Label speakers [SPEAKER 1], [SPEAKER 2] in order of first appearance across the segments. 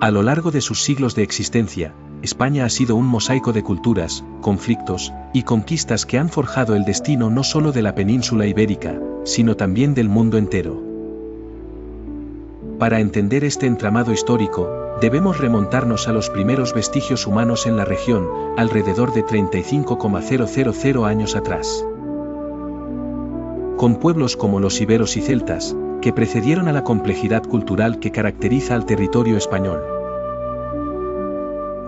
[SPEAKER 1] A lo largo de sus siglos de existencia, España ha sido un mosaico de culturas, conflictos y conquistas que han forjado el destino no solo de la península ibérica, sino también del mundo entero. Para entender este entramado histórico, debemos remontarnos a los primeros vestigios humanos en la región, alrededor de 35,000 años atrás. Con pueblos como los iberos y celtas, que precedieron a la complejidad cultural que caracteriza al territorio español.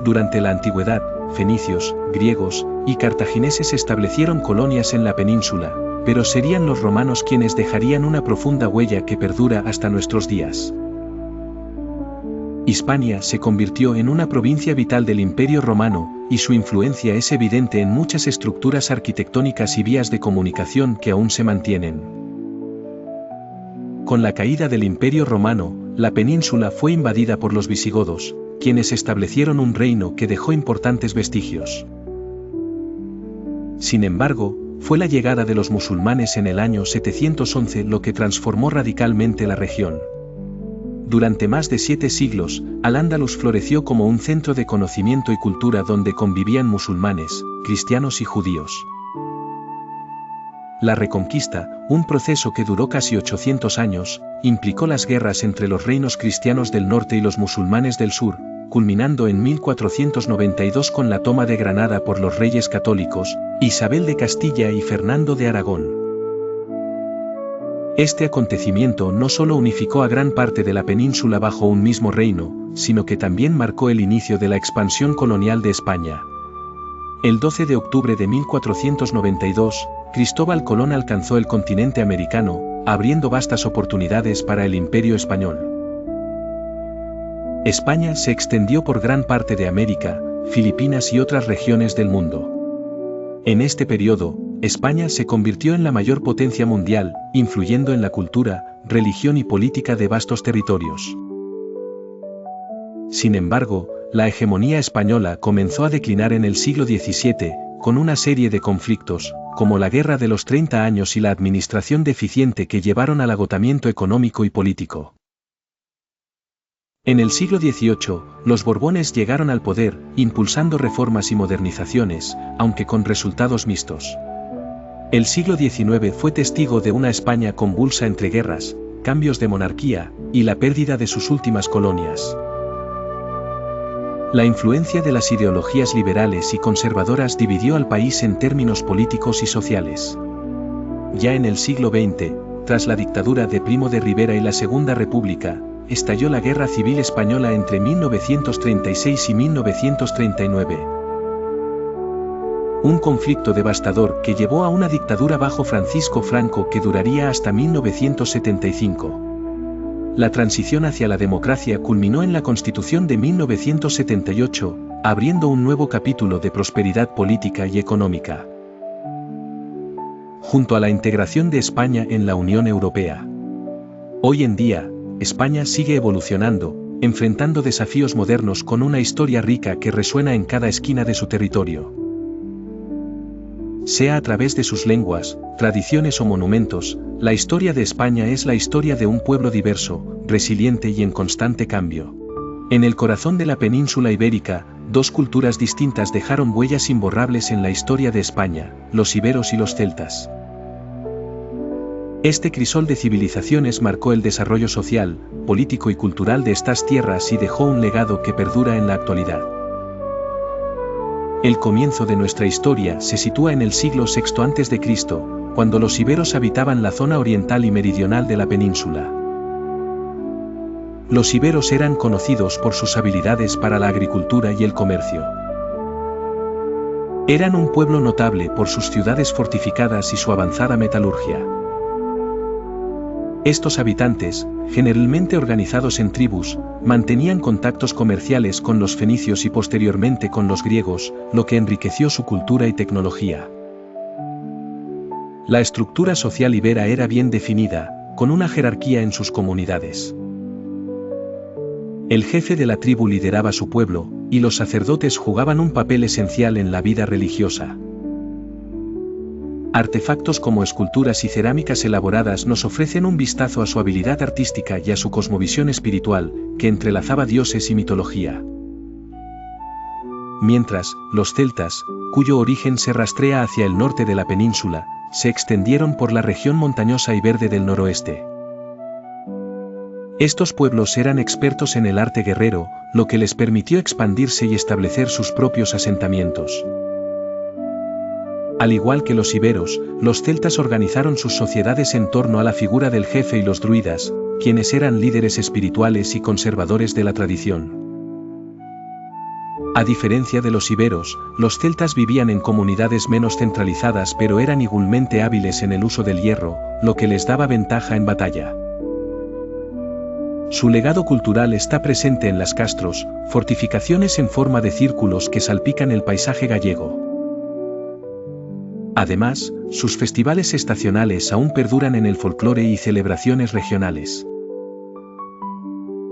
[SPEAKER 1] Durante la antigüedad, fenicios, griegos y cartagineses establecieron colonias en la península, pero serían los romanos quienes dejarían una profunda huella que perdura hasta nuestros días. Hispania se convirtió en una provincia vital del Imperio Romano, y su influencia es evidente en muchas estructuras arquitectónicas y vías de comunicación que aún se mantienen. Con la caída del Imperio Romano, la península fue invadida por los visigodos, quienes establecieron un reino que dejó importantes vestigios. Sin embargo, fue la llegada de los musulmanes en el año 711 lo que transformó radicalmente la región. Durante más de 7 siglos, Al-Ándalus floreció como un centro de conocimiento y cultura donde convivían musulmanes, cristianos y judíos. La Reconquista, un proceso que duró casi 800 años, implicó las guerras entre los reinos cristianos del norte y los musulmanes del sur, culminando en 1492 con la toma de Granada por los reyes católicos, Isabel de Castilla y Fernando de Aragón. Este acontecimiento no solo unificó a gran parte de la península bajo un mismo reino, sino que también marcó el inicio de la expansión colonial de España. El 12 de octubre de 1492, Cristóbal Colón alcanzó el continente americano, abriendo vastas oportunidades para el Imperio español. España se extendió por gran parte de América, Filipinas y otras regiones del mundo. En este periodo, España se convirtió en la mayor potencia mundial, influyendo en la cultura, religión y política de vastos territorios. Sin embargo, la hegemonía española comenzó a declinar en el siglo XVII, con una serie de conflictos, como la Guerra de los 30 Años y la administración deficiente que llevaron al agotamiento económico y político. En el siglo XVIII, los Borbones llegaron al poder, impulsando reformas y modernizaciones, aunque con resultados mixtos. El siglo XIX fue testigo de una España convulsa entre guerras, cambios de monarquía, y la pérdida de sus últimas colonias. La influencia de las ideologías liberales y conservadoras dividió al país en términos políticos y sociales. Ya en el siglo XX, tras la dictadura de Primo de Rivera y la Segunda República, estalló la Guerra Civil Española entre 1936 y 1939. Un conflicto devastador que llevó a una dictadura bajo Francisco Franco que duraría hasta 1975. La transición hacia la democracia culminó en la Constitución de 1978, abriendo un nuevo capítulo de prosperidad política y económica. Junto a la integración de España en la Unión Europea. Hoy en día, España sigue evolucionando, enfrentando desafíos modernos con una historia rica que resuena en cada esquina de su territorio. Sea a través de sus lenguas, tradiciones o monumentos, la historia de España es la historia de un pueblo diverso, resiliente y en constante cambio. En el corazón de la península ibérica, dos culturas distintas dejaron huellas imborrables en la historia de España, los iberos y los celtas. Este crisol de civilizaciones marcó el desarrollo social, político y cultural de estas tierras y dejó un legado que perdura en la actualidad. El comienzo de nuestra historia se sitúa en el siglo VI a.C., cuando los iberos habitaban la zona oriental y meridional de la península. Los iberos eran conocidos por sus habilidades para la agricultura y el comercio. Eran un pueblo notable por sus ciudades fortificadas y su avanzada metalurgia. Estos habitantes, generalmente organizados en tribus, mantenían contactos comerciales con los fenicios y posteriormente con los griegos, lo que enriqueció su cultura y tecnología. La estructura social ibera era bien definida, con una jerarquía en sus comunidades. El jefe de la tribu lideraba su pueblo, y los sacerdotes jugaban un papel esencial en la vida religiosa. Artefactos como esculturas y cerámicas elaboradas nos ofrecen un vistazo a su habilidad artística y a su cosmovisión espiritual, que entrelazaba dioses y mitología. Mientras, los celtas, cuyo origen se rastrea hacia el norte de la península, se extendieron por la región montañosa y verde del noroeste. Estos pueblos eran expertos en el arte guerrero, lo que les permitió expandirse y establecer sus propios asentamientos. Al igual que los iberos, los celtas organizaron sus sociedades en torno a la figura del jefe y los druidas, quienes eran líderes espirituales y conservadores de la tradición. A diferencia de los iberos, los celtas vivían en comunidades menos centralizadas pero eran igualmente hábiles en el uso del hierro, lo que les daba ventaja en batalla. Su legado cultural está presente en las castros, fortificaciones en forma de círculos que salpican el paisaje gallego. Además, sus festivales estacionales aún perduran en el folclore y celebraciones regionales.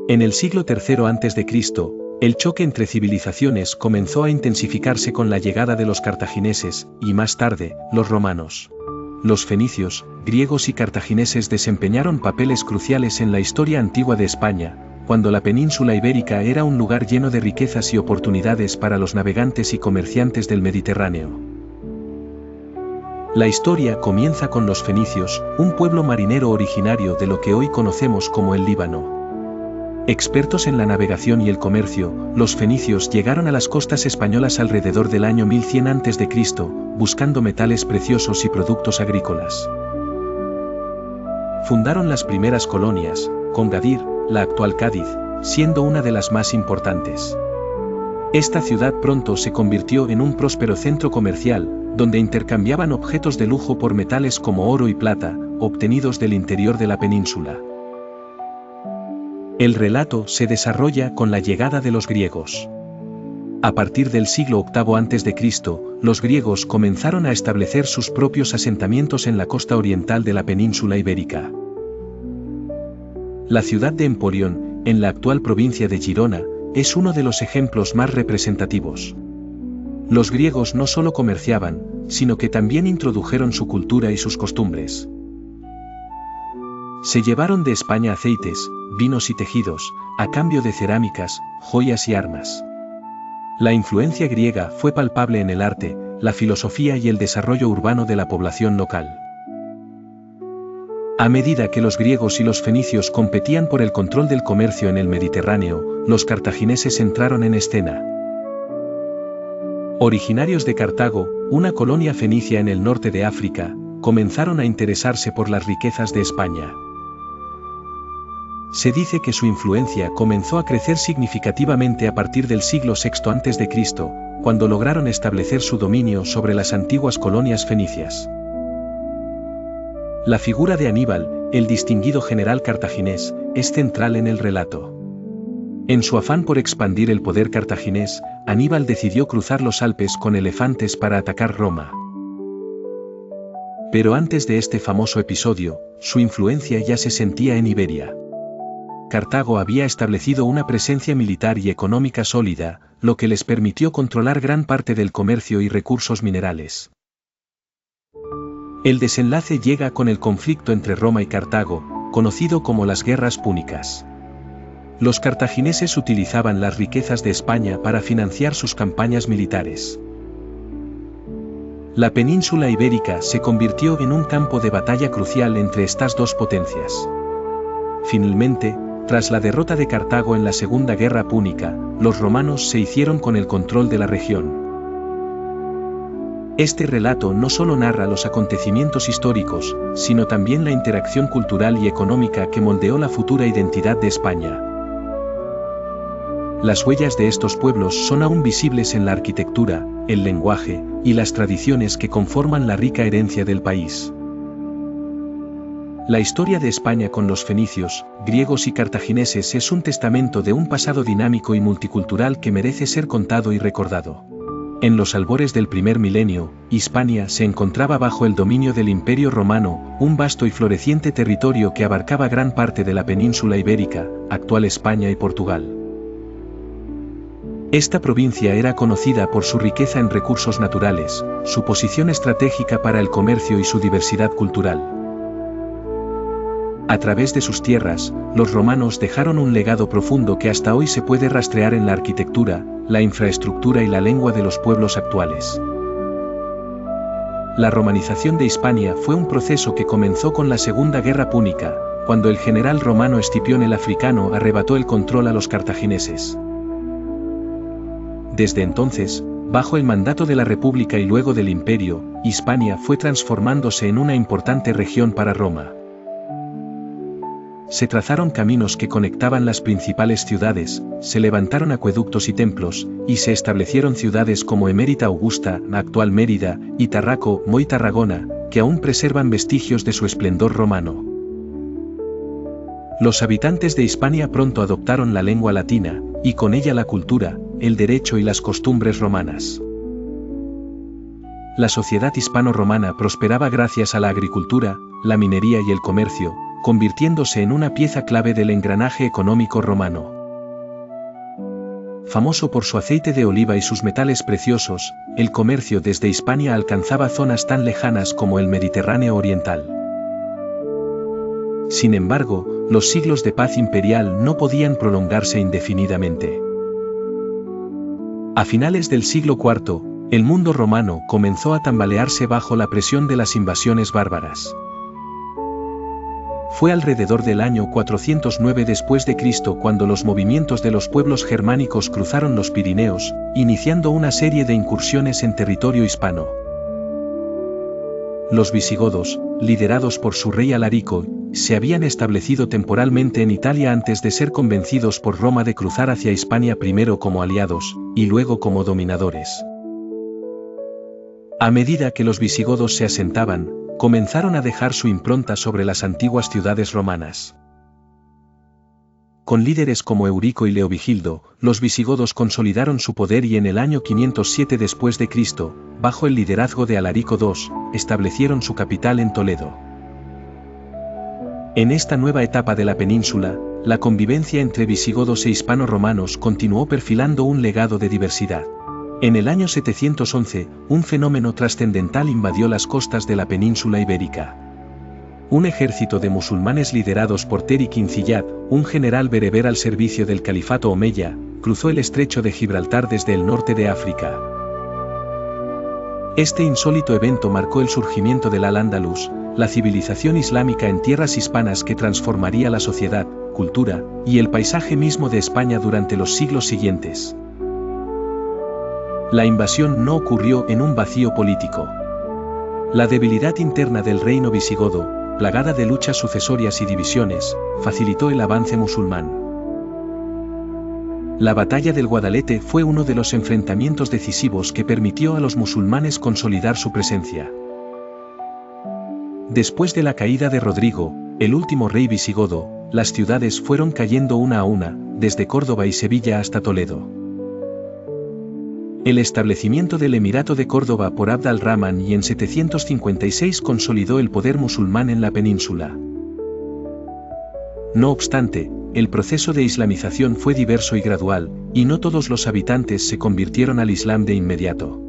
[SPEAKER 1] En el siglo III a.C., el choque entre civilizaciones comenzó a intensificarse con la llegada de los cartagineses, y más tarde, los romanos. Los fenicios, griegos y cartagineses desempeñaron papeles cruciales en la historia antigua de España, cuando la península ibérica era un lugar lleno de riquezas y oportunidades para los navegantes y comerciantes del Mediterráneo. La historia comienza con los fenicios, un pueblo marinero originario de lo que hoy conocemos como el Líbano. Expertos en la navegación y el comercio, los fenicios llegaron a las costas españolas alrededor del año 1100 a.C., buscando metales preciosos y productos agrícolas. Fundaron las primeras colonias, con Gadir, la actual Cádiz, siendo una de las más importantes. Esta ciudad pronto se convirtió en un próspero centro comercial, donde intercambiaban objetos de lujo por metales como oro y plata, obtenidos del interior de la península. El relato se desarrolla con la llegada de los griegos. A partir del siglo VIII a.C., los griegos comenzaron a establecer sus propios asentamientos en la costa oriental de la península ibérica. La ciudad de Emporión, en la actual provincia de Girona, es uno de los ejemplos más representativos. Los griegos no solo comerciaban, sino que también introdujeron su cultura y sus costumbres. Se llevaron de España aceites, vinos y tejidos, a cambio de cerámicas, joyas y armas. La influencia griega fue palpable en el arte, la filosofía y el desarrollo urbano de la población local. A medida que los griegos y los fenicios competían por el control del comercio en el Mediterráneo, los cartagineses entraron en escena. Originarios de Cartago, una colonia fenicia en el norte de África, comenzaron a interesarse por las riquezas de España. Se dice que su influencia comenzó a crecer significativamente a partir del siglo VI a.C., cuando lograron establecer su dominio sobre las antiguas colonias fenicias. La figura de Aníbal, el distinguido general cartaginés, es central en el relato. En su afán por expandir el poder cartaginés, Aníbal decidió cruzar los Alpes con elefantes para atacar Roma. Pero antes de este famoso episodio, su influencia ya se sentía en Iberia. Cartago había establecido una presencia militar y económica sólida, lo que les permitió controlar gran parte del comercio y recursos minerales. El desenlace llega con el conflicto entre Roma y Cartago, conocido como las Guerras Púnicas. Los cartagineses utilizaban las riquezas de España para financiar sus campañas militares. La península ibérica se convirtió en un campo de batalla crucial entre estas dos potencias. Finalmente, tras la derrota de Cartago en la Segunda Guerra Púnica, los romanos se hicieron con el control de la región. Este relato no solo narra los acontecimientos históricos, sino también la interacción cultural y económica que moldeó la futura identidad de España. Las huellas de estos pueblos son aún visibles en la arquitectura, el lenguaje, y las tradiciones que conforman la rica herencia del país. La historia de España con los fenicios, griegos y cartagineses es un testamento de un pasado dinámico y multicultural que merece ser contado y recordado. En los albores del primer milenio, Hispania se encontraba bajo el dominio del Imperio Romano, un vasto y floreciente territorio que abarcaba gran parte de la península ibérica, actual España y Portugal. Esta provincia era conocida por su riqueza en recursos naturales, su posición estratégica para el comercio y su diversidad cultural. A través de sus tierras, los romanos dejaron un legado profundo que hasta hoy se puede rastrear en la arquitectura, la infraestructura y la lengua de los pueblos actuales. La romanización de Hispania fue un proceso que comenzó con la Segunda Guerra Púnica, cuando el general romano Escipión el Africano arrebató el control a los cartagineses. Desde entonces, bajo el mandato de la República y luego del Imperio, Hispania fue transformándose en una importante región para Roma. Se trazaron caminos que conectaban las principales ciudades, se levantaron acueductos y templos, y se establecieron ciudades como Emérita Augusta, actual Mérida, y Tarraco, Moi Tarragona, que aún preservan vestigios de su esplendor romano. Los habitantes de Hispania pronto adoptaron la lengua latina, y con ella la cultura, el derecho y las costumbres romanas. La sociedad hispano-romana prosperaba gracias a la agricultura, la minería y el comercio, convirtiéndose en una pieza clave del engranaje económico romano. Famoso por su aceite de oliva y sus metales preciosos, el comercio desde Hispania alcanzaba zonas tan lejanas como el Mediterráneo oriental. Sin embargo, los siglos de paz imperial no podían prolongarse indefinidamente. A finales del siglo IV, el mundo romano comenzó a tambalearse bajo la presión de las invasiones bárbaras. Fue alrededor del año 409 después de Cristo cuando los movimientos de los pueblos germánicos cruzaron los Pirineos, iniciando una serie de incursiones en territorio hispano. Los visigodos, liderados por su rey Alarico, se habían establecido temporalmente en Italia antes de ser convencidos por Roma de cruzar hacia Hispania primero como aliados, y luego como dominadores. A medida que los visigodos se asentaban, comenzaron a dejar su impronta sobre las antiguas ciudades romanas. Con líderes como Eurico y Leovigildo, los visigodos consolidaron su poder y en el año 507 después de Cristo, bajo el liderazgo de Alarico II, establecieron su capital en Toledo. En esta nueva etapa de la península, la convivencia entre visigodos e hispano-romanos continuó perfilando un legado de diversidad. En el año 711, un fenómeno trascendental invadió las costas de la península ibérica. Un ejército de musulmanes liderados por Teri Quincillad, un general bereber al servicio del califato omeya, cruzó el estrecho de Gibraltar desde el norte de África. Este insólito evento marcó el surgimiento del Al-Ándalus, la civilización islámica en tierras hispanas que transformaría la sociedad, cultura y el paisaje mismo de España durante los siglos siguientes. La invasión no ocurrió en un vacío político. La debilidad interna del reino visigodo, plagada de luchas sucesorias y divisiones, facilitó el avance musulmán. La batalla del Guadalete fue uno de los enfrentamientos decisivos que permitió a los musulmanes consolidar su presencia. Después de la caída de Rodrigo, el último rey visigodo, las ciudades fueron cayendo una a una, desde Córdoba y Sevilla hasta Toledo. El establecimiento del Emirato de Córdoba por Abd al-Rahman y en 756 consolidó el poder musulmán en la península. No obstante, el proceso de islamización fue diverso y gradual, y no todos los habitantes se convirtieron al Islam de inmediato.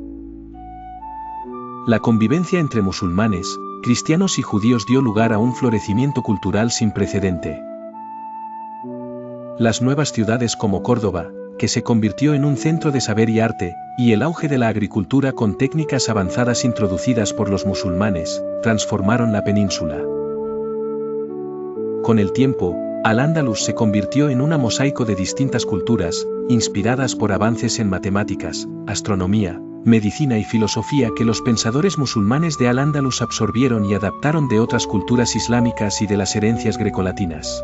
[SPEAKER 1] La convivencia entre musulmanes, cristianos y judíos dio lugar a un florecimiento cultural sin precedente. Las nuevas ciudades como Córdoba, que se convirtió en un centro de saber y arte, y el auge de la agricultura con técnicas avanzadas introducidas por los musulmanes, transformaron la península. Con el tiempo, Al-Ándalus se convirtió en un mosaico de distintas culturas, inspiradas por avances en matemáticas, astronomía, medicina y filosofía que los pensadores musulmanes de Al-Ándalus absorbieron y adaptaron de otras culturas islámicas y de las herencias grecolatinas.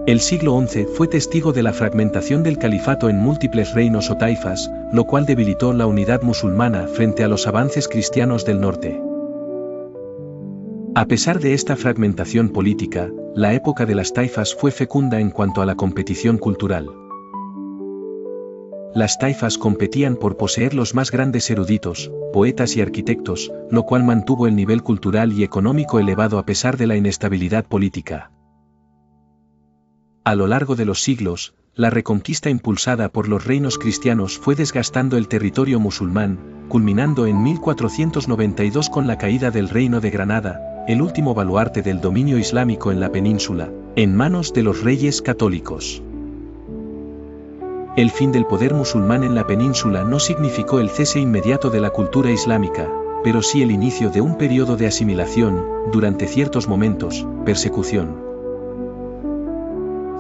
[SPEAKER 1] El siglo XI fue testigo de la fragmentación del califato en múltiples reinos o taifas, lo cual debilitó la unidad musulmana frente a los avances cristianos del norte. A pesar de esta fragmentación política, la época de las taifas fue fecunda en cuanto a la competición cultural. Las taifas competían por poseer los más grandes eruditos, poetas y arquitectos, lo cual mantuvo el nivel cultural y económico elevado a pesar de la inestabilidad política. A lo largo de los siglos, la reconquista impulsada por los reinos cristianos fue desgastando el territorio musulmán, culminando en 1492 con la caída del Reino de Granada, el último baluarte del dominio islámico en la península, en manos de los reyes católicos. El fin del poder musulmán en la península no significó el cese inmediato de la cultura islámica, pero sí el inicio de un periodo de asimilación, durante ciertos momentos, persecución.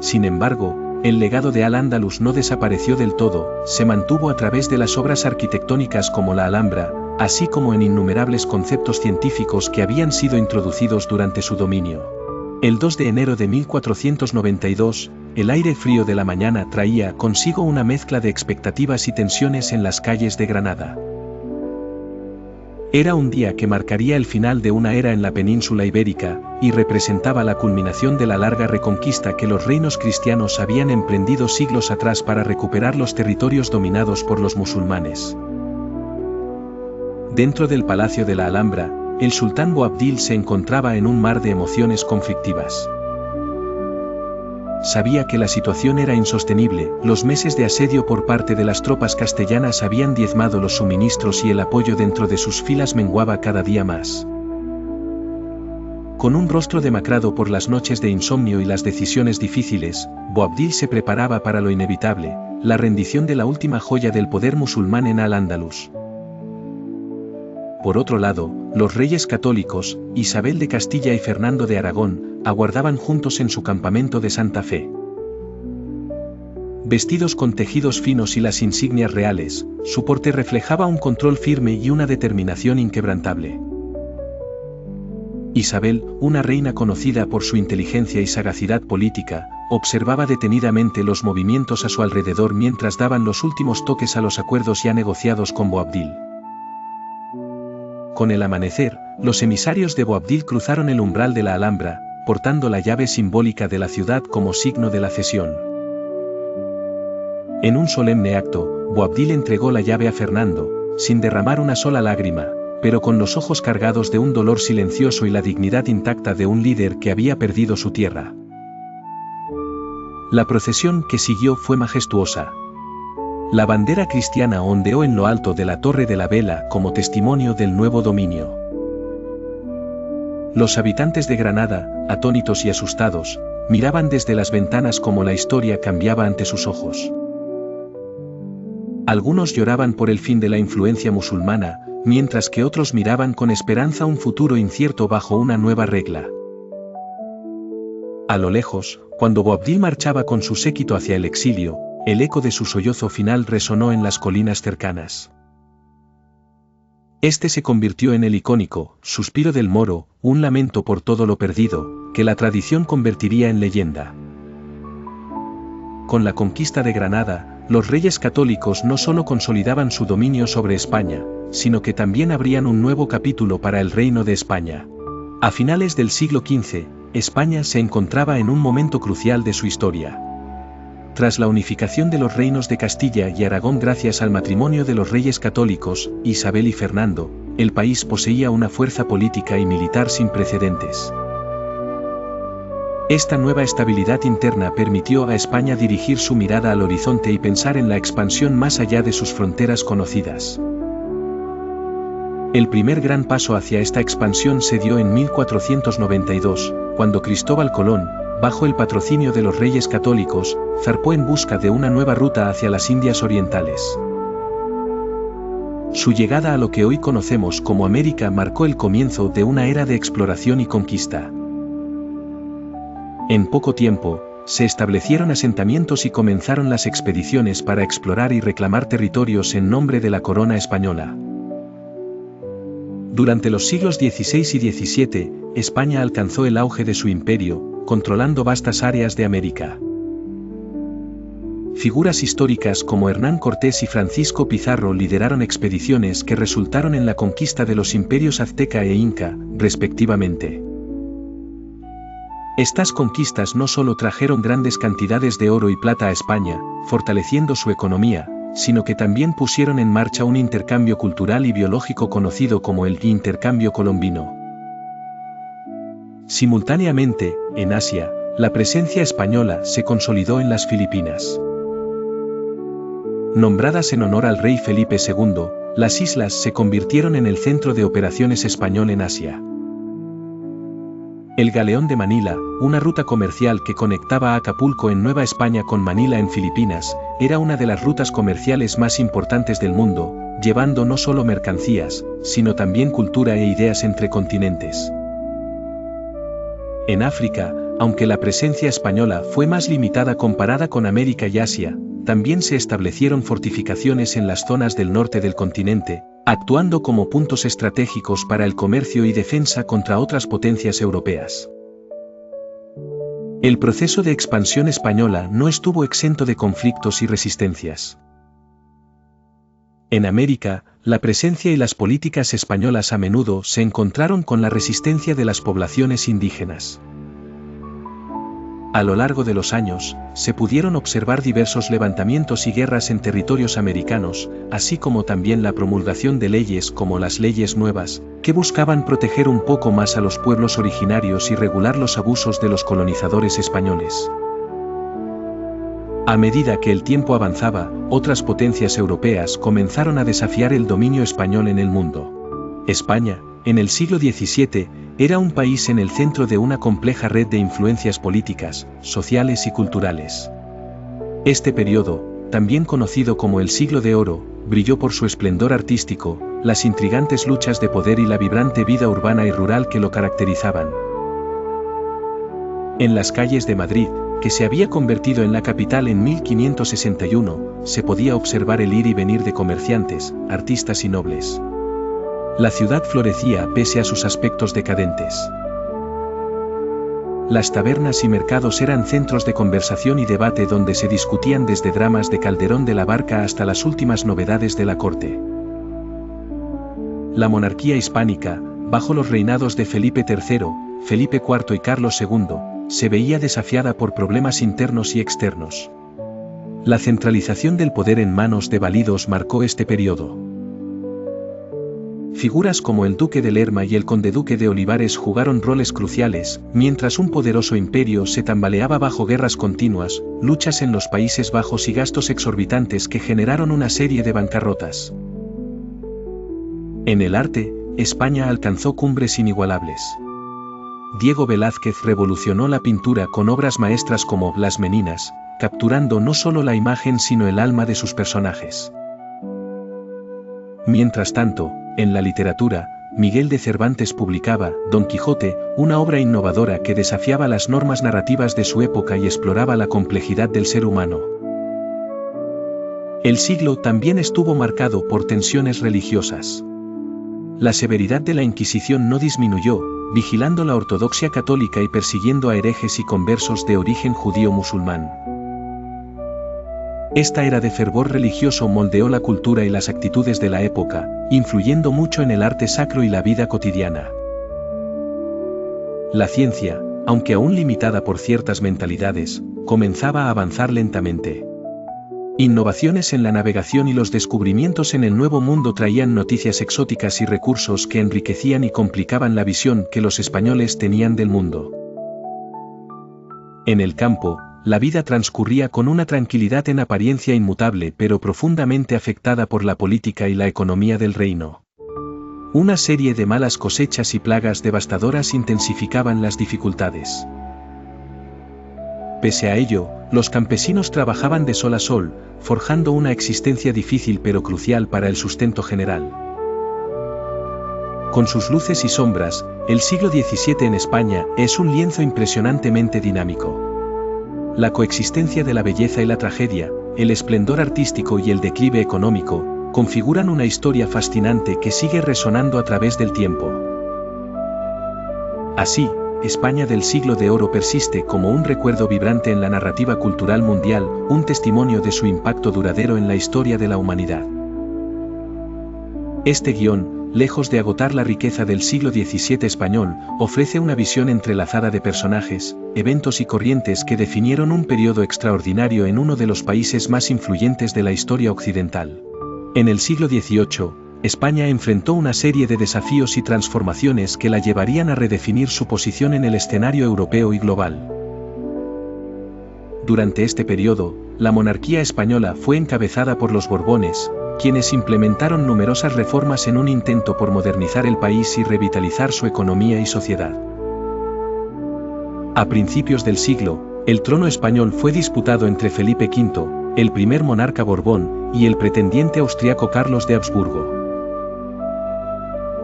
[SPEAKER 1] Sin embargo, el legado de Al-Ándalus no desapareció del todo, se mantuvo a través de las obras arquitectónicas como la Alhambra, así como en innumerables conceptos científicos que habían sido introducidos durante su dominio. El 2 de enero de 1492, el aire frío de la mañana traía consigo una mezcla de expectativas y tensiones en las calles de Granada. Era un día que marcaría el final de una era en la península ibérica, y representaba la culminación de la larga reconquista que los reinos cristianos habían emprendido siglos atrás para recuperar los territorios dominados por los musulmanes. Dentro del Palacio de la Alhambra, el sultán Boabdil se encontraba en un mar de emociones conflictivas. Sabía que la situación era insostenible, los meses de asedio por parte de las tropas castellanas habían diezmado los suministros y el apoyo dentro de sus filas menguaba cada día más. Con un rostro demacrado por las noches de insomnio y las decisiones difíciles, Boabdil se preparaba para lo inevitable, la rendición de la última joya del poder musulmán en Al-Ándalus. Por otro lado, los reyes católicos, Isabel de Castilla y Fernando de Aragón, aguardaban juntos en su campamento de Santa Fe. Vestidos con tejidos finos y las insignias reales, su porte reflejaba un control firme y una determinación inquebrantable. Isabel, una reina conocida por su inteligencia y sagacidad política, observaba detenidamente los movimientos a su alrededor mientras daban los últimos toques a los acuerdos ya negociados con Boabdil. Con el amanecer, los emisarios de Boabdil cruzaron el umbral de la Alhambra, portando la llave simbólica de la ciudad como signo de la cesión. En un solemne acto, Boabdil entregó la llave a Fernando, sin derramar una sola lágrima, pero con los ojos cargados de un dolor silencioso y la dignidad intacta de un líder que había perdido su tierra. La procesión que siguió fue majestuosa. La bandera cristiana ondeó en lo alto de la Torre de la Vela como testimonio del nuevo dominio. Los habitantes de Granada, atónitos y asustados, miraban desde las ventanas como la historia cambiaba ante sus ojos. Algunos lloraban por el fin de la influencia musulmana, mientras que otros miraban con esperanza un futuro incierto bajo una nueva regla. A lo lejos, cuando Boabdil marchaba con su séquito hacia el exilio, el eco de su sollozo final resonó en las colinas cercanas. Este se convirtió en el icónico suspiro del moro, un lamento por todo lo perdido, que la tradición convertiría en leyenda. Con la conquista de Granada, los reyes católicos no solo consolidaban su dominio sobre España, sino que también abrían un nuevo capítulo para el Reino de España. A finales del siglo XV, España se encontraba en un momento crucial de su historia. Tras la unificación de los reinos de Castilla y Aragón gracias al matrimonio de los reyes católicos, Isabel y Fernando, el país poseía una fuerza política y militar sin precedentes. Esta nueva estabilidad interna permitió a España dirigir su mirada al horizonte y pensar en la expansión más allá de sus fronteras conocidas. El primer gran paso hacia esta expansión se dio en 1492, cuando Cristóbal Colón, bajo el patrocinio de los reyes católicos, zarpó en busca de una nueva ruta hacia las Indias Orientales. Su llegada a lo que hoy conocemos como América marcó el comienzo de una era de exploración y conquista. En poco tiempo, se establecieron asentamientos y comenzaron las expediciones para explorar y reclamar territorios en nombre de la corona española. Durante los siglos XVI y XVII, España alcanzó el auge de su imperio, controlando vastas áreas de América. Figuras históricas como Hernán Cortés y Francisco Pizarro lideraron expediciones que resultaron en la conquista de los imperios azteca e inca, respectivamente. Estas conquistas no solo trajeron grandes cantidades de oro y plata a España, fortaleciendo su economía, sino que también pusieron en marcha un intercambio cultural y biológico conocido como el intercambio colombino. Simultáneamente, en Asia, la presencia española se consolidó en las Filipinas. Nombradas en honor al rey Felipe II, las islas se convirtieron en el centro de operaciones español en Asia. El Galeón de Manila, una ruta comercial que conectaba a Acapulco en Nueva España con Manila en Filipinas, era una de las rutas comerciales más importantes del mundo, llevando no solo mercancías, sino también cultura e ideas entre continentes. En África, aunque la presencia española fue más limitada comparada con América y Asia, también se establecieron fortificaciones en las zonas del norte del continente, actuando como puntos estratégicos para el comercio y defensa contra otras potencias europeas. El proceso de expansión española no estuvo exento de conflictos y resistencias. En América, la presencia y las políticas españolas a menudo se encontraron con la resistencia de las poblaciones indígenas. A lo largo de los años, se pudieron observar diversos levantamientos y guerras en territorios americanos, así como también la promulgación de leyes como las leyes nuevas, que buscaban proteger un poco más a los pueblos originarios y regular los abusos de los colonizadores españoles. A medida que el tiempo avanzaba, otras potencias europeas comenzaron a desafiar el dominio español en el mundo. España, en el siglo XVII, era un país en el centro de una compleja red de influencias políticas, sociales y culturales. Este periodo, también conocido como el Siglo de Oro, brilló por su esplendor artístico, las intrigantes luchas de poder y la vibrante vida urbana y rural que lo caracterizaban. En las calles de Madrid, que se había convertido en la capital en 1561, se podía observar el ir y venir de comerciantes, artistas y nobles. La ciudad florecía pese a sus aspectos decadentes. Las tabernas y mercados eran centros de conversación y debate donde se discutían desde dramas de Calderón de la Barca hasta las últimas novedades de la corte. La monarquía hispánica, bajo los reinados de Felipe III, Felipe IV y Carlos II, se veía desafiada por problemas internos y externos. La centralización del poder en manos de válidos marcó este periodo. Figuras como el Duque de Lerma y el Conde-Duque de Olivares jugaron roles cruciales, mientras un poderoso imperio se tambaleaba bajo guerras continuas, luchas en los Países Bajos y gastos exorbitantes que generaron una serie de bancarrotas. En el arte, España alcanzó cumbres inigualables. Diego Velázquez revolucionó la pintura con obras maestras como Las Meninas, capturando no solo la imagen sino el alma de sus personajes. Mientras tanto, en la literatura, Miguel de Cervantes publicaba Don Quijote, una obra innovadora que desafiaba las normas narrativas de su época y exploraba la complejidad del ser humano. El siglo también estuvo marcado por tensiones religiosas. La severidad de la Inquisición no disminuyó, vigilando la ortodoxia católica y persiguiendo a herejes y conversos de origen judío-musulmán. Esta era de fervor religioso moldeó la cultura y las actitudes de la época, influyendo mucho en el arte sacro y la vida cotidiana. La ciencia, aunque aún limitada por ciertas mentalidades, comenzaba a avanzar lentamente. Innovaciones en la navegación y los descubrimientos en el Nuevo Mundo traían noticias exóticas y recursos que enriquecían y complicaban la visión que los españoles tenían del mundo. En el campo, la vida transcurría con una tranquilidad en apariencia inmutable pero profundamente afectada por la política y la economía del reino. Una serie de malas cosechas y plagas devastadoras intensificaban las dificultades. Pese a ello, los campesinos trabajaban de sol a sol, forjando una existencia difícil pero crucial para el sustento general. Con sus luces y sombras, el siglo XVII en España es un lienzo impresionantemente dinámico. La coexistencia de la belleza y la tragedia, el esplendor artístico y el declive económico, configuran una historia fascinante que sigue resonando a través del tiempo. Así, España del Siglo de Oro persiste como un recuerdo vibrante en la narrativa cultural mundial, un testimonio de su impacto duradero en la historia de la humanidad. Este guión, lejos de agotar la riqueza del siglo XVII español, ofrece una visión entrelazada de personajes, eventos y corrientes que definieron un periodo extraordinario en uno de los países más influyentes de la historia occidental. En el siglo XVIII, España enfrentó una serie de desafíos y transformaciones que la llevarían a redefinir su posición en el escenario europeo y global. Durante este periodo, la monarquía española fue encabezada por los Borbones, quienes implementaron numerosas reformas en un intento por modernizar el país y revitalizar su economía y sociedad. A principios del siglo, el trono español fue disputado entre Felipe V, el primer monarca Borbón, y el pretendiente austriaco Carlos de Habsburgo.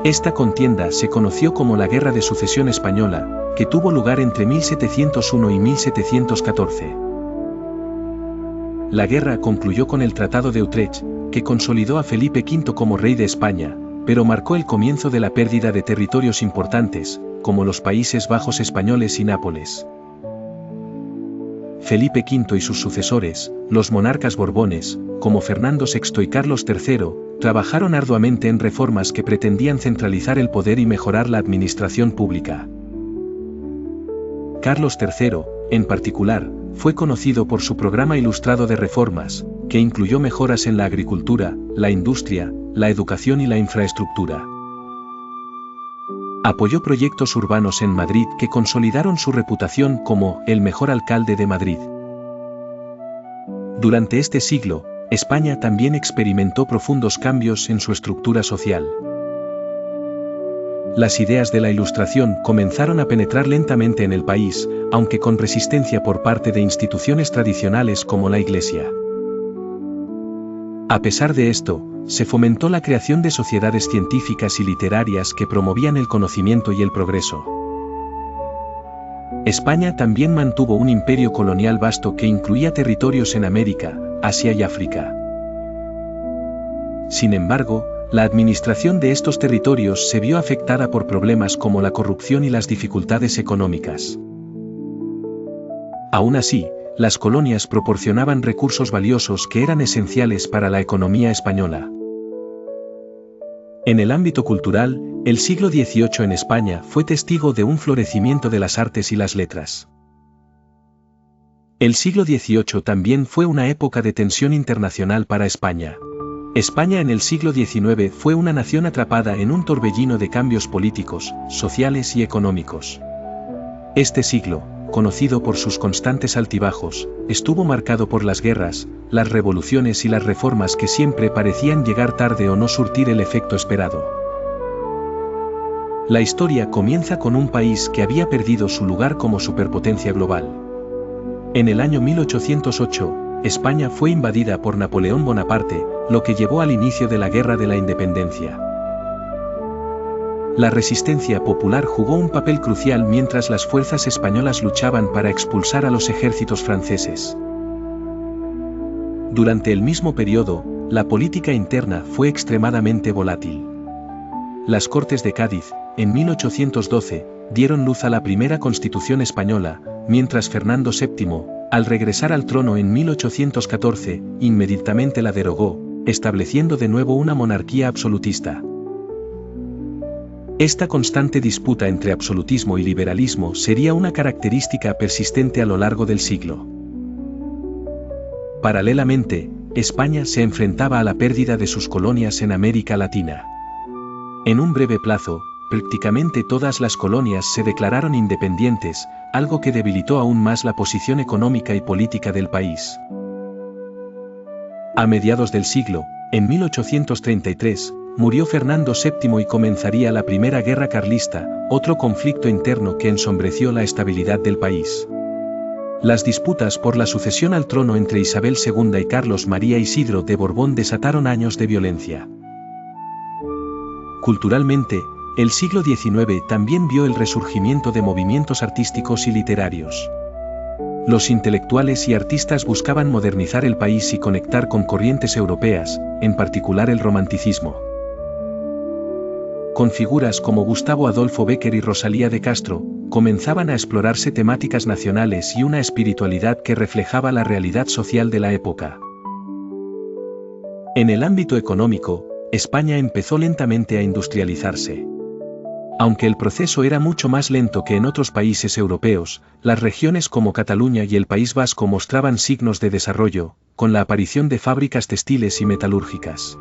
[SPEAKER 1] Esta contienda se conoció como la Guerra de Sucesión Española, que tuvo lugar entre 1701 y 1714. La guerra concluyó con el Tratado de Utrecht, que consolidó a Felipe V como rey de España, pero marcó el comienzo de la pérdida de territorios importantes, como los Países Bajos españoles y Nápoles. Felipe V y sus sucesores, los monarcas borbones, como Fernando VI y Carlos III, trabajaron arduamente en reformas que pretendían centralizar el poder y mejorar la administración pública. Carlos III, en particular, fue conocido por su programa ilustrado de reformas, que incluyó mejoras en la agricultura, la industria, la educación y la infraestructura. Apoyó proyectos urbanos en Madrid que consolidaron su reputación como el mejor alcalde de Madrid. Durante este siglo, España también experimentó profundos cambios en su estructura social. Las ideas de la Ilustración comenzaron a penetrar lentamente en el país, aunque con resistencia por parte de instituciones tradicionales como la Iglesia. A pesar de esto, se fomentó la creación de sociedades científicas y literarias que promovían el conocimiento y el progreso. España también mantuvo un imperio colonial vasto que incluía territorios en América, Asia y África. Sin embargo, la administración de estos territorios se vio afectada por problemas como la corrupción y las dificultades económicas. Aún así, las colonias proporcionaban recursos valiosos que eran esenciales para la economía española. En el ámbito cultural, el siglo XVIII en España fue testigo de un florecimiento de las artes y las letras. El siglo XVIII también fue una época de tensión internacional para España. España en el siglo XIX fue una nación atrapada en un torbellino de cambios políticos, sociales y económicos. Este siglo, conocido por sus constantes altibajos, estuvo marcado por las guerras, las revoluciones y las reformas que siempre parecían llegar tarde o no surtir el efecto esperado. La historia comienza con un país que había perdido su lugar como superpotencia global. En el año 1808, España fue invadida por Napoleón Bonaparte, lo que llevó al inicio de la Guerra de la Independencia. La resistencia popular jugó un papel crucial mientras las fuerzas españolas luchaban para expulsar a los ejércitos franceses. Durante el mismo periodo, la política interna fue extremadamente volátil. Las Cortes de Cádiz, en 1812, dieron luz a la primera Constitución española, mientras Fernando VII, al regresar al trono en 1814, inmediatamente la derogó, estableciendo de nuevo una monarquía absolutista. Esta constante disputa entre absolutismo y liberalismo sería una característica persistente a lo largo del siglo. Paralelamente, España se enfrentaba a la pérdida de sus colonias en América Latina. En un breve plazo, prácticamente todas las colonias se declararon independientes, algo que debilitó aún más la posición económica y política del país. A mediados del siglo, en 1833, murió Fernando VII y comenzaría la Primera Guerra Carlista, otro conflicto interno que ensombreció la estabilidad del país. Las disputas por la sucesión al trono entre Isabel II y Carlos María Isidro de Borbón desataron años de violencia. Culturalmente, el siglo XIX también vio el resurgimiento de movimientos artísticos y literarios. Los intelectuales y artistas buscaban modernizar el país y conectar con corrientes europeas, en particular el romanticismo. Con figuras como Gustavo Adolfo Bécquer y Rosalía de Castro, comenzaban a explorarse temáticas nacionales y una espiritualidad que reflejaba la realidad social de la época. En el ámbito económico, España empezó lentamente a industrializarse. Aunque el proceso era mucho más lento que en otros países europeos, las regiones como Cataluña y el País Vasco mostraban signos de desarrollo, con la aparición de fábricas textiles y metalúrgicas.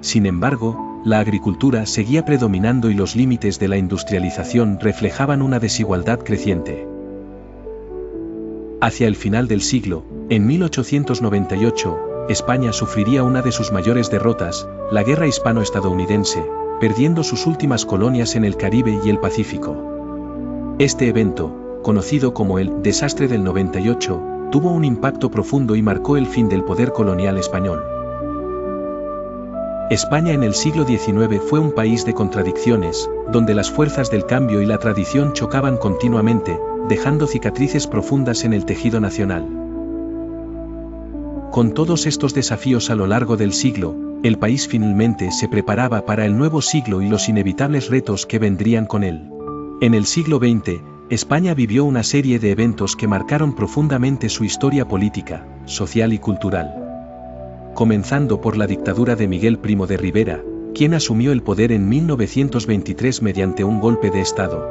[SPEAKER 1] Sin embargo, la agricultura seguía predominando y los límites de la industrialización reflejaban una desigualdad creciente. Hacia el final del siglo, en 1898, España sufriría una de sus mayores derrotas, la Guerra Hispano-Estadounidense, perdiendo sus últimas colonias en el Caribe y el Pacífico. Este evento, conocido como el Desastre del 98, tuvo un impacto profundo y marcó el fin del poder colonial español. España en el siglo XIX fue un país de contradicciones, donde las fuerzas del cambio y la tradición chocaban continuamente, dejando cicatrices profundas en el tejido nacional. Con todos estos desafíos a lo largo del siglo, el país finalmente se preparaba para el nuevo siglo y los inevitables retos que vendrían con él. En el siglo XX, España vivió una serie de eventos que marcaron profundamente su historia política, social y cultural. Comenzando por la dictadura de Miguel Primo de Rivera, quien asumió el poder en 1923 mediante un golpe de Estado.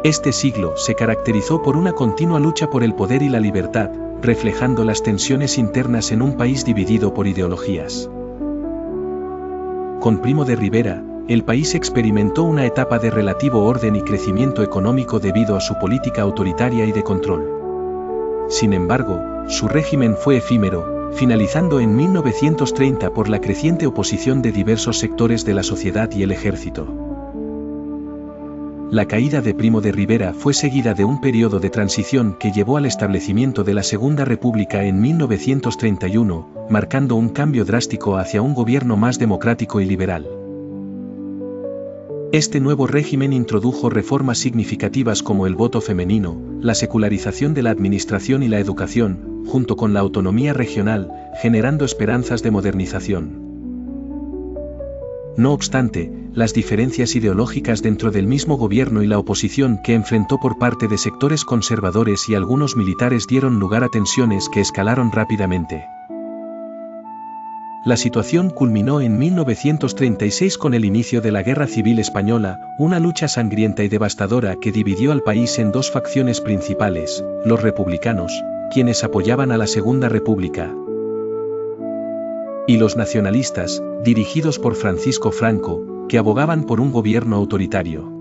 [SPEAKER 1] Este siglo se caracterizó por una continua lucha por el poder y la libertad, reflejando las tensiones internas en un país dividido por ideologías. Con Primo de Rivera, el país experimentó una etapa de relativo orden y crecimiento económico debido a su política autoritaria y de control. Sin embargo, su régimen fue efímero, finalizando en 1930 por la creciente oposición de diversos sectores de la sociedad y el ejército. La caída de Primo de Rivera fue seguida de un periodo de transición que llevó al establecimiento de la Segunda República en 1931, marcando un cambio drástico hacia un gobierno más democrático y liberal. Este nuevo régimen introdujo reformas significativas como el voto femenino, la secularización de la administración y la educación, junto con la autonomía regional, generando esperanzas de modernización. No obstante, las diferencias ideológicas dentro del mismo gobierno y la oposición que enfrentó por parte de sectores conservadores y algunos militares dieron lugar a tensiones que escalaron rápidamente. La situación culminó en 1936 con el inicio de la Guerra Civil Española, una lucha sangrienta y devastadora que dividió al país en dos facciones principales, los republicanos, quienes apoyaban a la Segunda República, y los nacionalistas, dirigidos por Francisco Franco, que abogaban por un gobierno autoritario.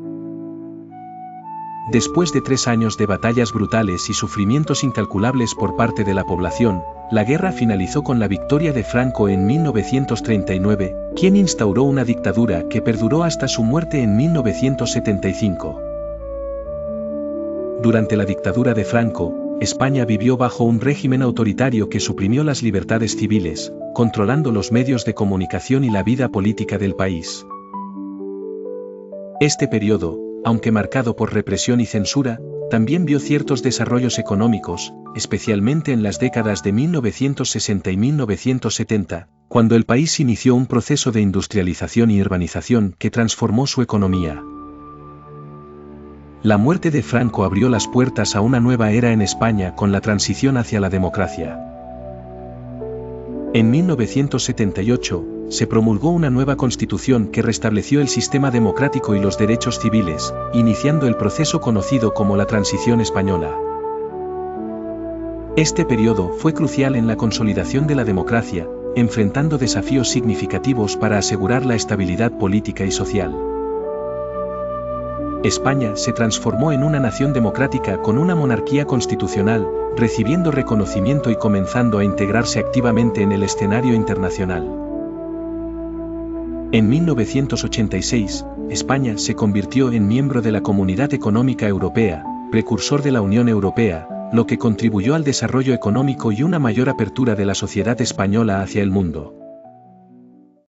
[SPEAKER 1] Después de 3 años de batallas brutales y sufrimientos incalculables por parte de la población, la guerra finalizó con la victoria de Franco en 1939, quien instauró una dictadura que perduró hasta su muerte en 1975. Durante la dictadura de Franco, España vivió bajo un régimen autoritario que suprimió las libertades civiles, controlando los medios de comunicación y la vida política del país. Este periodo, aunque marcado por represión y censura, también vio ciertos desarrollos económicos, especialmente en las décadas de 1960 y 1970, cuando el país inició un proceso de industrialización y urbanización que transformó su economía. La muerte de Franco abrió las puertas a una nueva era en España con la transición hacia la democracia. En 1978, se promulgó una nueva constitución que restableció el sistema democrático y los derechos civiles, iniciando el proceso conocido como la Transición Española. Este periodo fue crucial en la consolidación de la democracia, enfrentando desafíos significativos para asegurar la estabilidad política y social. España se transformó en una nación democrática con una monarquía constitucional, recibiendo reconocimiento y comenzando a integrarse activamente en el escenario internacional. En 1986, España se convirtió en miembro de la Comunidad Económica Europea, precursor de la Unión Europea, lo que contribuyó al desarrollo económico y una mayor apertura de la sociedad española hacia el mundo.